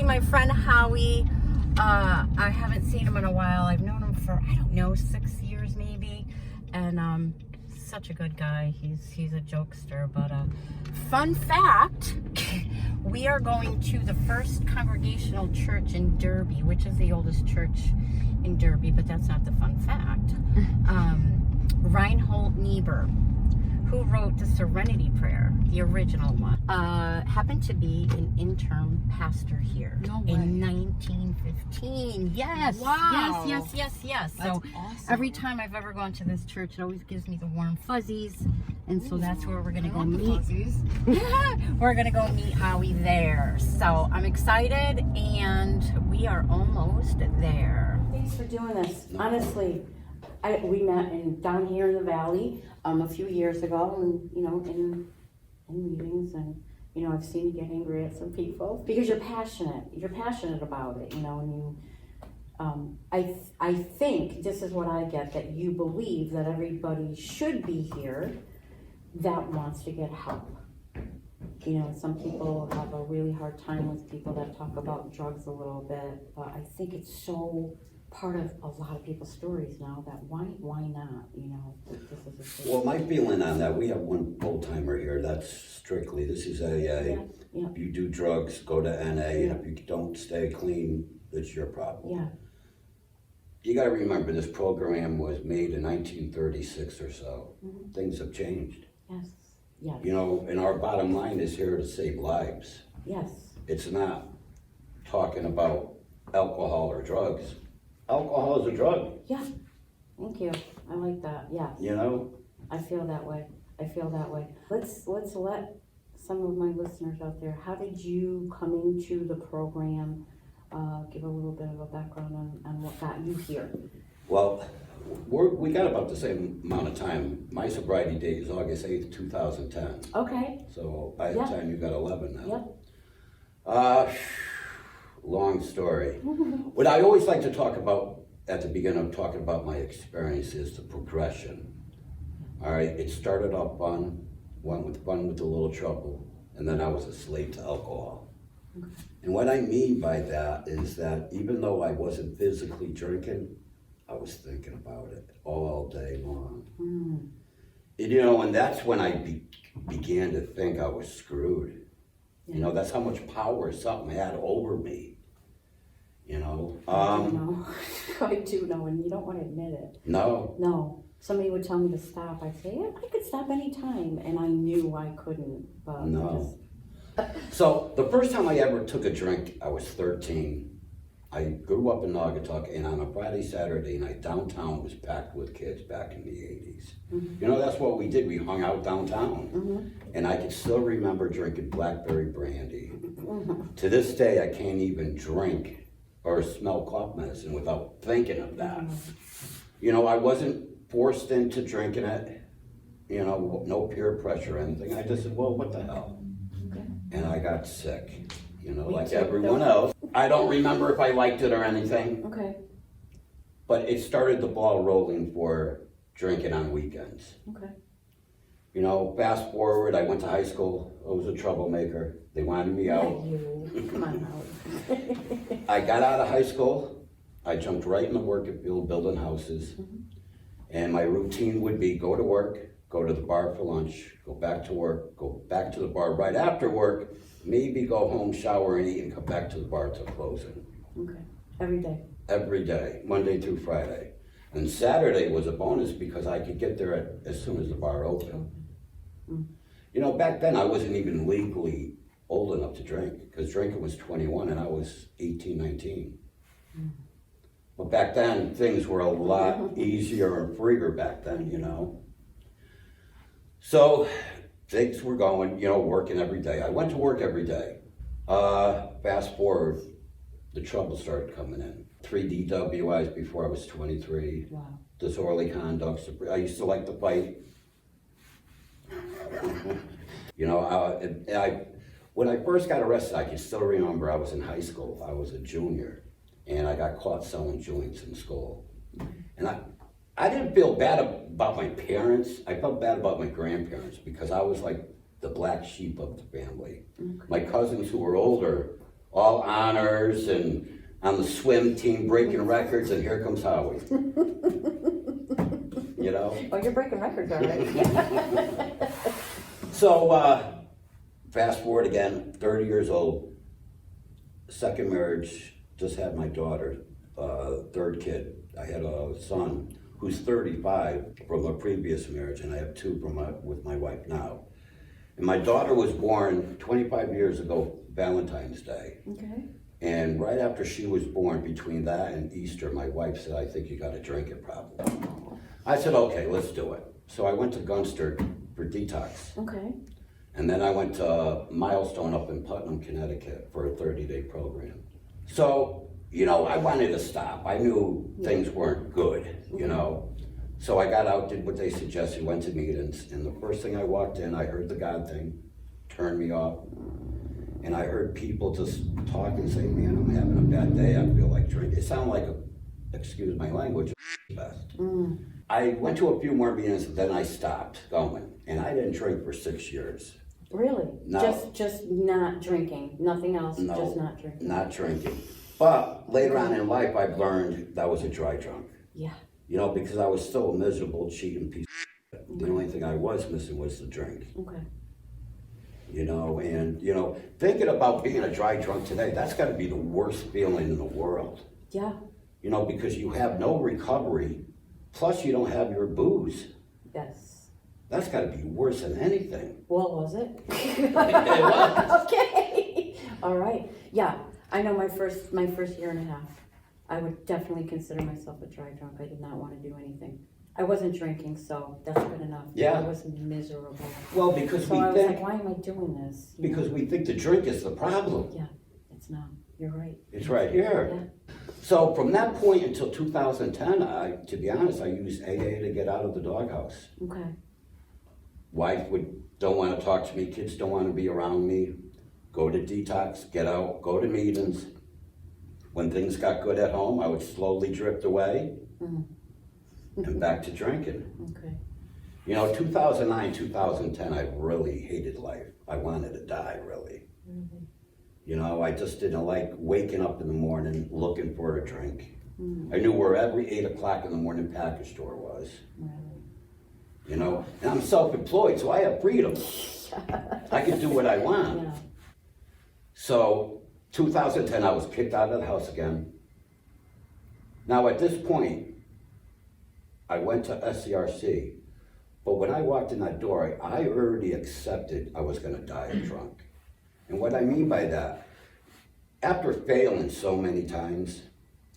my friend Howie. I haven't seen him in a while. I've known him for, I don't know, 6 years maybe. And such a good guy. He's a jokester. But fun fact, we are going to the First Congregational Church in Derby, which is the oldest church in Derby, but that's not the fun fact. Reinhold Niebuhr, who wrote the Serenity Prayer, the original one, happened to be an interim pastor here in 1915. Yes. Wow. Yes. That's so awesome. every time I've ever gone to this church, it always gives me the warm fuzzies. And so that's where we're going to go meet. We're going to go meet Howie there. So I'm excited, and we are almost there. Thanks for doing this. Honestly, we met down here in the valley a few years ago, and in meetings, and I've seen you get angry at some people because you're passionate. You're passionate about it, and you. I think this is what I get, that you believe that everybody should be here that wants to get help. Some people have a really hard time with people that talk about drugs a little bit, but I think it's so part of a lot of people's stories now that why not, this is Well, my feeling on that, we have one full-timer here, that's strictly, this is AA. Yeah. If you do drugs, go to NA, and if you don't stay clean, it's your problem. Yeah. You gotta remember, this program was made in 1936 or so. Mm-hmm. Things have changed. Yes. And our bottom line is here to save lives. Yes. It's not talking about alcohol or drugs. Alcohol is a drug. Yeah. Thank you. I like that. Yeah. I feel that way. Let's let some of my listeners out there, how did you come into the program? Give a little bit of a background on what got you here. Well, we got about the same amount of time. My sobriety date is August 8th, 2010. Okay. So by the time you got 11 now. Yep. Long story. What I always like to talk about at the beginning of talking about my experience is the progression. All right, it started off fun, went with a little trouble, and then I was a slave to alcohol. Okay. And what I mean by that is that even though I wasn't physically drinking, I was thinking about it all day long. And that's when I began to think I was screwed. Yeah. That's how much power something had over me. I do know, and you don't want to admit it. No. Somebody would tell me to stop. I'd say, yeah, I could stop any time, and I knew I couldn't. But no. So the first time I ever took a drink, I was 13. I grew up in Naugatuck, and on a Friday, Saturday night, downtown was packed with kids back in the 80s. Mm-hmm. That's what we did. We hung out downtown. Mm-hmm. And I can still remember drinking blackberry brandy. Mm-hmm. To this day, I can't even drink or smell cough medicine without thinking of that. Mm-hmm. I wasn't forced into drinking it, no peer pressure or anything. I just said, well, what the hell? Okay. And I got sick, like everyone else. I don't remember if I liked it or anything. Okay. But it started the ball rolling for drinking on weekends. Okay. Fast forward, I went to high school. I was a troublemaker. They wanted me out. Come on, Howard. I got out of high school. I jumped right in the working field building houses. Mm-hmm. And my routine would be go to work, go to the bar for lunch, go back to work, go back to the bar right after work, maybe go home, shower, and eat, and come back to the bar till closing. Okay. Every day? Every day, Monday through Friday. And Saturday was a bonus because I could get there as soon as the bar opened. Back then I wasn't even legally old enough to drink, because drinking was 21 and I was 18, 19. But back then, things were a lot easier and freer back then, So things were going, working every day. I went to work every day. Fast forward, the trouble started coming in. 3 DWIs before I was 23. Wow. Disorderly conduct. I used to like to fight. When I first got arrested, I can still remember I was in high school. I was a junior, and I got caught selling joints in school. And I didn't feel bad about my parents. I felt bad about my grandparents because I was like the black sheep of the family. Okay. My cousins who were older all honors and on the swim team breaking records, and here comes Howie. You know? Oh, you're breaking records already. So, fast forward again, 30 years old, second marriage, just had my daughter, third kid. I had a son who's 35 from a previous marriage, and I have two with my wife now. And my daughter was born 25 years ago, Valentine's Day. Okay. And right after she was born, between that and Easter, my wife said, I think you got a drinking problem. I said, okay, let's do it. So I went to Gunster for detox. Okay. And then I went to Milestone up in Putnam, Connecticut for a 30-day program. So, you know, I wanted to stop. I knew things weren't good, you know. So I got out, did what they suggested, went to meetings, and the first thing I walked in, I heard the God thing, turned me off. And I heard people just talk and say, man, I'm having a bad day, I feel like drinking. It sounded like excuse my language, best. I went to a few more meetings, and then I stopped going. And I didn't drink for 6 years. Really? No. Just not drinking, nothing else, No, just not drinking. Not drinking. But later on in life, I've learned that was a dry drunk. Yeah. You know, because I was still a miserable, cheating piece of shit. The only thing I was missing was the drink. Okay. You know, and, you know, thinking about being a dry drunk today, that's got to be the worst feeling in the world. Yeah. You know, because you have no recovery, plus you don't have your booze. Yes. That's got to be worse than anything. Well, was it? It was. Okay. All right. Yeah. I know my first year and a half, I would definitely consider myself a dry drunk. I did not want to do anything. I wasn't drinking, so that's good enough. Yeah. I was miserable. Well, because So we I was think, like, why am I doing this? You because know? we think the drink is the problem. Yeah, it's not. You're right. It's right here. Yeah. So from that point until 2010, to be honest, I used AA to get out of the doghouse. Okay. Wife don't want to talk to me, kids don't want to be around me. Go to detox, get out, go to meetings. When things got good at home, I would slowly drift away and back to drinking. Okay. You know, 2009, 2010, I really hated life. I wanted to die, really. Mm-hmm. You know, I just didn't like waking up in the morning looking for a drink. I knew where every 8 o'clock in the morning package store was. Really? You know, and I'm self-employed, so I have freedom. I can do what I want. Yeah. So, 2010, I was kicked out of the house again. Now, at this point, I went to SCRC, but when I walked in that door, I already accepted I was gonna die drunk. And what I mean by that, after failing so many times,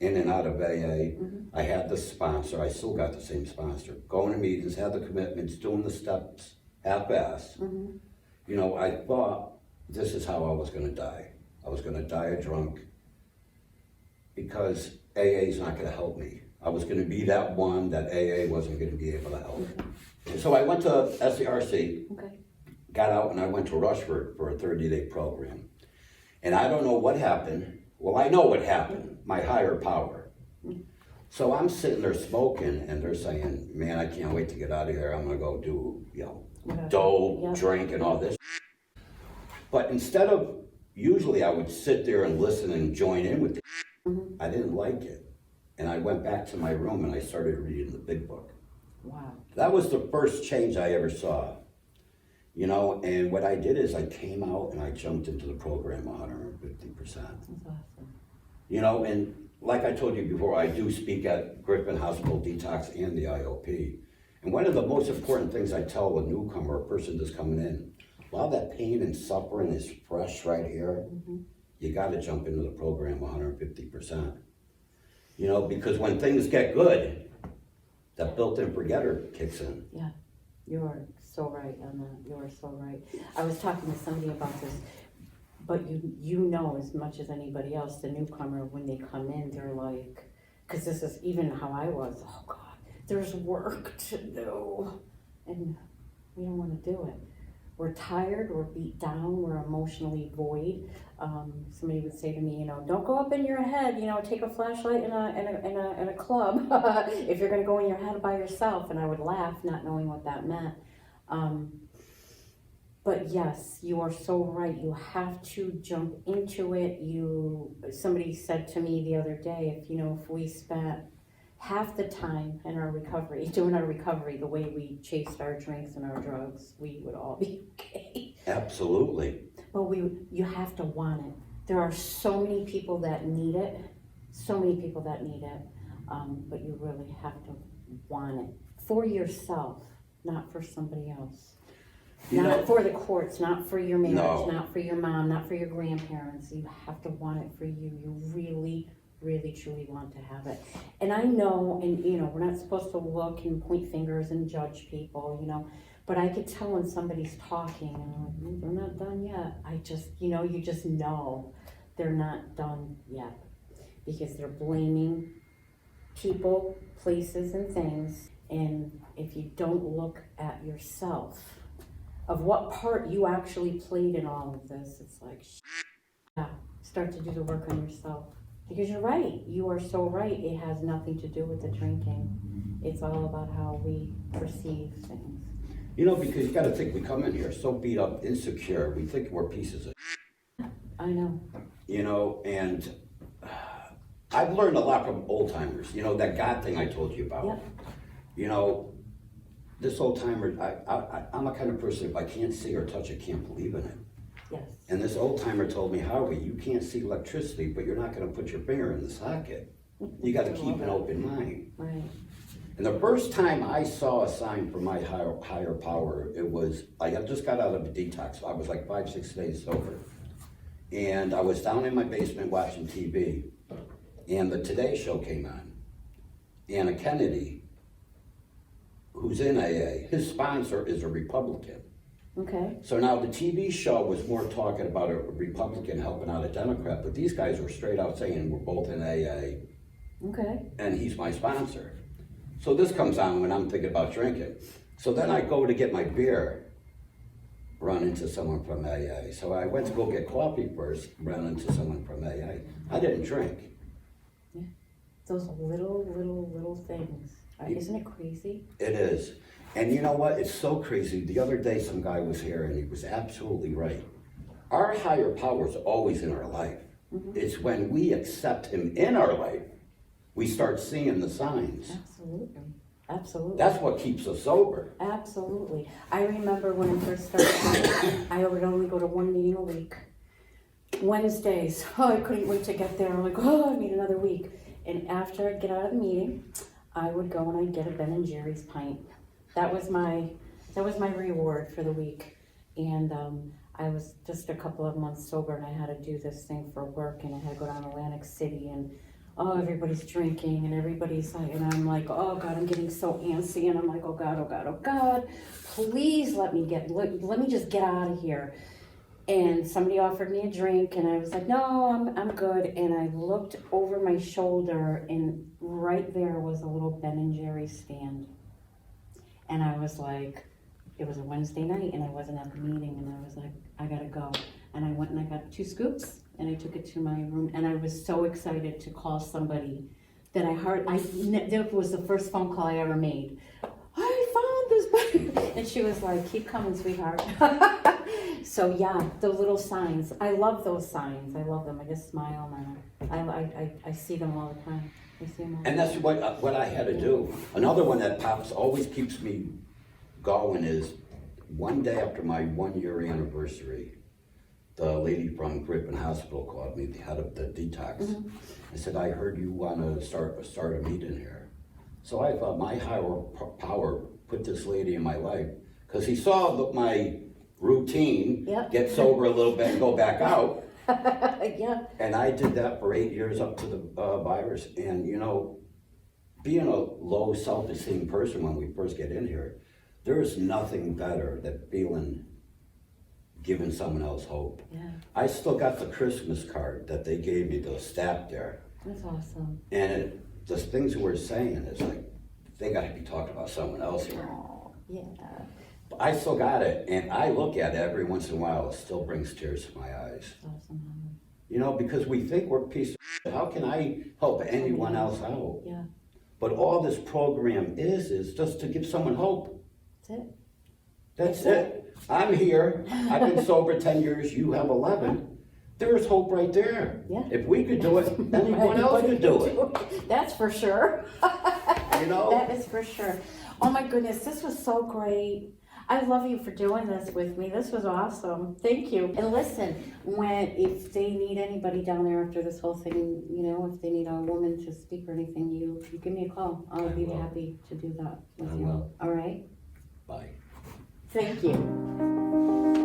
in and out of AA, I had the sponsor, I still got the same sponsor, going to meetings, had the commitments, doing the steps, half-ass. You know, I thought this is how I was gonna die. I was gonna die a drunk because AA is not gonna help me. I was gonna be that one that AA wasn't gonna be able to help. And so I went to SCRC, Okay. got out, and I went to Rushford for a 30-day program. And I don't know what happened. Well, I know what happened, my higher power. So I'm sitting there smoking, and they're saying, man, I can't wait to get out of here. I'm gonna go do, you know, dope, drink, and all this. But instead of, usually I would sit there and listen and join in with it. I didn't like it. And I went back to my room and I started reading the big book. Wow. That was the first change I ever saw. You know, and what I did is I came out and I jumped into the program 150%. That's awesome. You know, and like I told you before, I do speak at Griffin Hospital Detox and the IOP. And one of the most important things I tell a newcomer, a person that's coming in, while that pain and suffering is fresh right here, you got to jump into the program 150%. You know, because when things get good, that built-in forgetter kicks in. Yeah, you are so right on that. You are so right. I was talking to somebody about this, but you know as much as anybody else, the newcomer, when they come in, they're like, because this is even how I was, oh God, there's work to do. And we don't want to do it. We're tired, we're beat down, we're emotionally void. Somebody would say to me, you know, don't go up in your head, you know, take a flashlight in a club if you're gonna go in your head by yourself. And I would laugh, not knowing what that meant. But yes, you are so right. You have to jump into it. Somebody said to me the other day, if we spent half the time in our recovery, doing our recovery the way we chased our drinks and our drugs, we would all be okay. Absolutely. But you have to want it. There are so many people that need it, but you really have to want it for yourself, not for somebody else. Not for the courts, not for your marriage, not for your mom, not for your grandparents. You have to want it for you. You really, really, truly want to have it. And I know, and we're not supposed to look and point fingers and judge people, but I could tell when somebody's talking and I'm like, they're not done yet. I just, you just know they're not done yet because they're blaming people, places, and things. And if you don't look at yourself, of what part you actually played in all of this, it's like, start to do the work on yourself. Because you're right, you are so right, it has nothing to do with the drinking. It's all about how we perceive things. Because you gotta think, we come in here so beat up, insecure, we think we're pieces of I know. And I've learned a lot from old timers, that God thing I told you about. Yep. This old timer, I'm a kind of person, if I can't see or touch it, can't believe in it. Yes. And this old timer told me, HOWie, you can't see electricity, but you're not gonna put your finger in the socket. You gotta keep an open mind. Right. And the first time I saw a sign from my higher power, it was, I just got out of a detox. I was like 5-6 days sober. And I was down in my basement watching TV, and the Today Show came on. Anna Kennedy, who's in AA, his sponsor is a Republican. Okay. So now the TV show was more talking about a Republican helping out a Democrat, but these guys were straight out saying we're both in AA. Okay. And he's my sponsor. So this comes on when I'm thinking about drinking. So then I go to get my beer, run into someone from AA. So I went to go get coffee first, run into someone from AA. I didn't drink. Yeah. Those little things. Isn't it crazy? It is. And you know what? It's so crazy. The other day some guy was here and he was absolutely right. Our higher power is always in our life. Mm-hmm. It's when we accept him in our life, we start seeing the signs. Absolutely. That's what keeps us sober. Absolutely. I remember when I first started, I would only go to one meeting a week. Wednesdays, I couldn't wait to get there. I'm like, I need another week. And after I'd get out of the meeting, I would go and I'd get a Ben & Jerry's pint. That was my reward for the week. And I was just a couple of months sober and I had to do this thing for work and I had to go down to Atlantic City and everybody's drinking and everybody's like, and I'm like, oh God, I'm getting so antsy and I'm like, oh God, please let me just get out of here. And somebody offered me a drink and I was like, no, I'm good. And I looked over my shoulder and right there was a little Ben & Jerry's stand. And I was like, it was a Wednesday night and I wasn't at the meeting and I was like, I gotta go. And I went and I got 2 scoops and I took it to my room and I was so excited to call somebody that that was the first phone call I ever made. I found this, and she was like, keep coming, sweetheart. So yeah, the little signs. I love those signs. I love them. I just smile and I see them all the time. And that's what I had to do. Another one that always keeps me going is one day after my 1-year anniversary, the lady from Griffin Hospital called me, the head of the detox. Mm-hmm. I said, I heard you want to start a meeting here. So I thought my higher power put this lady in my life because he saw my routine, get sober a little bit and go back out. Yeah. And I did that for 8 years up to the virus. And being a low self-esteem person when we first get in here, there's nothing better than giving someone else hope. Yeah. I still got the Christmas card that they gave me, the staff there. That's awesome. And the things we're saying is like, they got to be talking about someone else here. Oh, yeah. But I still got it, and I look at it every once in a while. It still brings tears to my eyes. Awesome. Because we think we're a piece of shit. How can I help anyone else out? Yeah. But all this program is just to give someone hope. That's it. That's it. I'm here. I've been sober 10 years. You have 11. There's hope right there. Yeah. If we could do it, anyone else could do it. That's for sure. You know? That is for sure. Oh my goodness, this was so great. I love you for doing this with me. This was awesome. Thank you. And listen, if they need anybody down there after this whole thing, you know, if they need a woman to speak or anything, you give me a call. I'll be happy to do that with you. will. All right? Bye. Thank you.